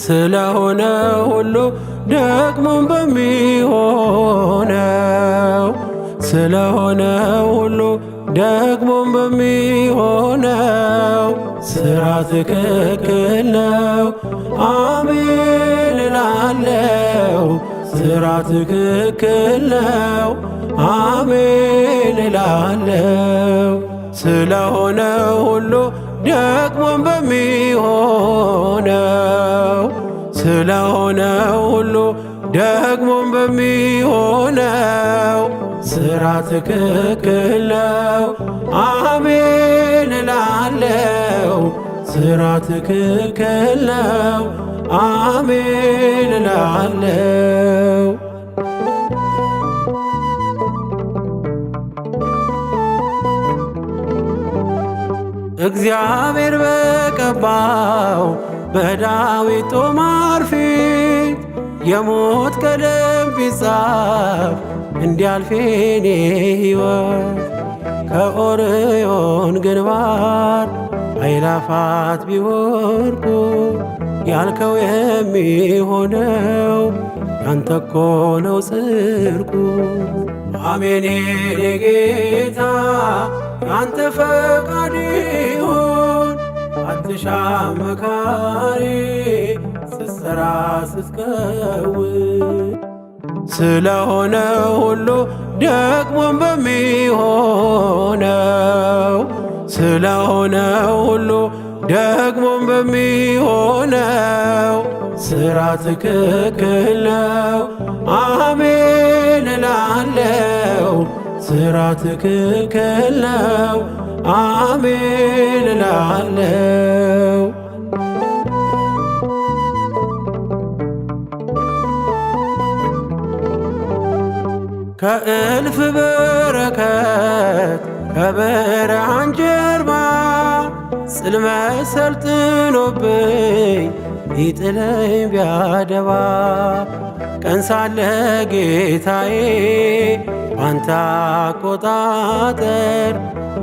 ስለሆነ ሁሉ ደግሞም በሚሆነው ስለሆነ ሁሉ ደግሞም በሚሆነው ሥራ ትክክል ነው አሜን እላለሁ። ሥራ ትክክል ነው አሜን እላለሁ። ስለሆነ ሁሉ ደግሞም በሚሆነው ስለሆነ ሁሉ ደግሞም በሚሆነው ሥራ ትክክል ነው አሜን እላለሁ። ሥራ ትክክል ነው አሜን እላለሁ። እግዚአብሔር በቀባው በዳዊት ጦማር ፊት የሞት ቀለም ቢጻፍ እንዲያልፍ የኔ ሕይወት ከኦርዮን ግንባር አእላፋት ቢወድቁ ያልከው የሚሆነው ያንተ እኮ ነው ጽድቁ። አሜን የኔ ጌታ ያንተ ፈቃድ ይሁን። አትሻም መካሪ ስትሠራ ስትከውን ስለሆነ ሁሉ ደግሞም በሚሆነው ስለሆነ ሁሉ ደግሞም በሚሆነው ሥራ ትክክል ነው አሜን እላለሁ። ሥራ ትክክል ነው አሜን እላለሁ። ከእልፍ በረከት ከብርሃን ጀርባ ጽልመት ሰልጥኖብኝ ቢጥለኝ ቢያደባ ቀን ሳለ ጌታዬ ባንተ አቆጣጠር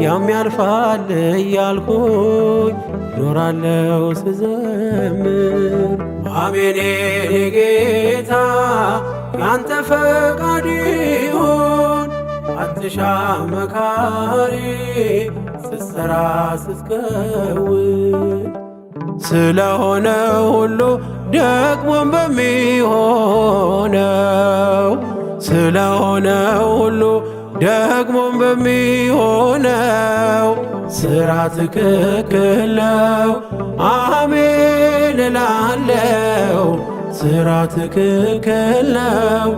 ያም ያልፋል እያልኩኝ ኖራለው ስዘምር። አሜን የኔ ጌታ ያንተ ፈቃድ ይሁን። አትሻም መካሪ ስትሠራ ስትከውን ስለሆነ ሁሉ ደግሞም በሚሆነው ስለሆነ ሁሉ ደግሞም በሚሆነው ሥራ ትክክል ነው አሜን እላለሁ። ሥራ ትክክል ነው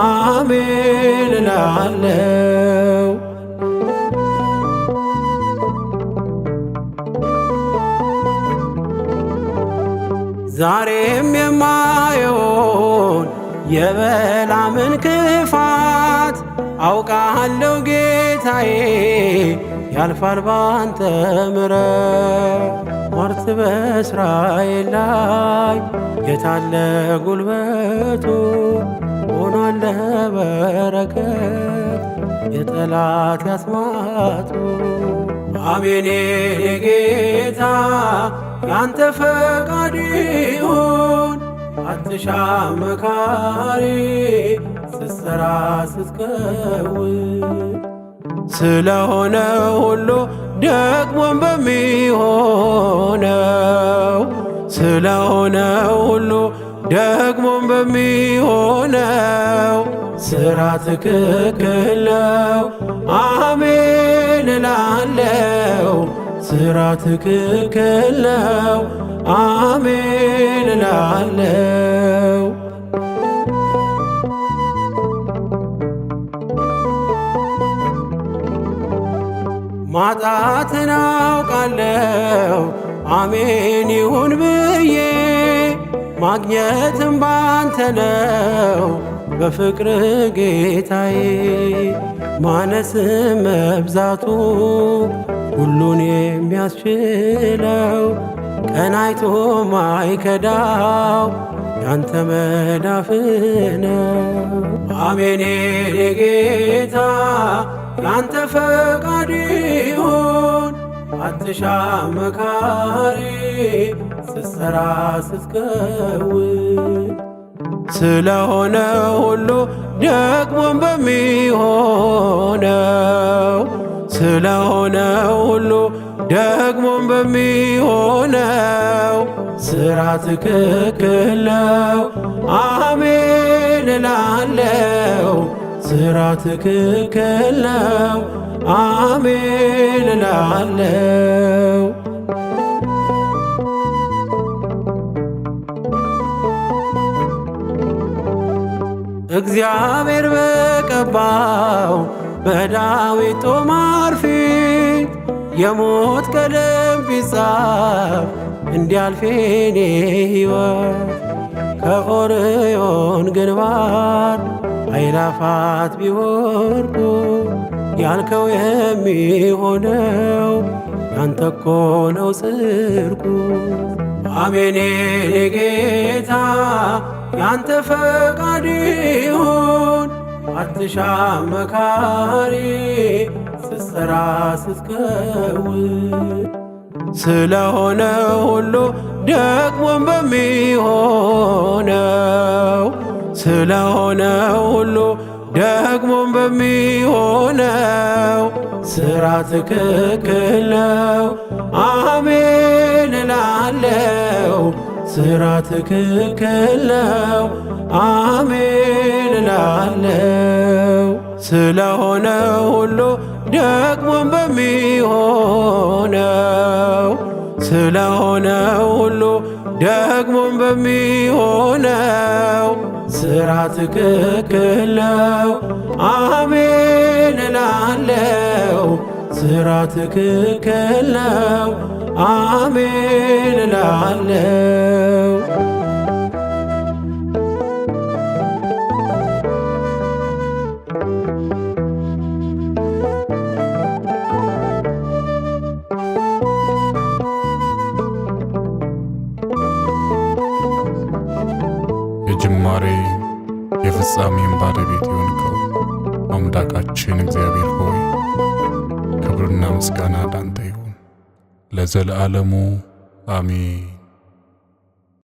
አሜን እላለሁ። ዛሬም የማየውን የበላምን ክፋት አውቃለሁ ጌታዬ ያልፋል ባንተ ምሕረት። ሟርት በእስራኤል ላይ የታለ ጉልበቱ ሆኗል ለበረከት የጠላት ያስማቱ። አሜን የኔ ጌታ ያንተ ፈቃድ ይሁን። አትሻም መካሪ ስትሠራ ስትከውን ስለሆነ ሁሉ ደግሞም በሚሆነው ስለሆነ ሁሉ ደግሞም በሚሆነው ሥራ ትክክል ነው አሜን እላለሁ። ሥራ ትክክል ነው አሜን እላለሁ። ማጣትን አውቃለሁ አሜን ይሁን ብዬ ማግኘትም ባንተ ነው በፍቅር ጌታዬ ማነስ መብዛቱ ሁሉን የሚያስችለው ቀናይቶ ማይከዳው ያንተ መዳፍ ነው። አሜን የኔ ጌታ ያንተ ፈቃድ ይሁን አትሻም መካሪ ስትሰራ ስትከውን ስለሆነ ሁሉ ደግሞም በሚሆነው ስለሆነ ሁሉ ደግሞም በሚሆነው ሥራ ትክክል ነው። አሜን እላለሁ ሥራ ትክክል ነው። አሜን እላለሁ። እግዚአብሔር በቀባው በዳዊት ጦማር ፊት የሞት ቀለም ቢጻፍ እንዲያልፍ የኔ ሕይወት ከኦርዮን ግንባር አእላፋት ቢወርቁ ያልከው የሚሆነው ያንተ እኮ ነው ጽድቁ። አሜን የኔ ጌታ ያንተ ፈቃድ ይሁን አትሻም መካሪ ስትሰራ ስትከውን ስለሆነ ሁሉ ደግሞም በሚሆነው ስለሆነ ሁሉ ደግሞም በሚሆነው ሥራ ትክክል ነው። አሜን እላለሁ ሥራ ትክክል ነው። አሜን እላለሁ ስለሆነ ሁሉ ደግሞም በሚሆነው ስለሆነ ሁሉ ደግሞም በሚሆነው ሥራ ትክክል ነው። አሜን እላለሁ ሥራ ትክክል ነው። አሜን እላለሁ። የጅማሬ የፍጻሜን ባለቤት የሆንከው አምላካችን እግዚአብሔር ሆይ ክብርና ምስጋና ላንተ ይሁን ለዘለዓለሙ አሜን።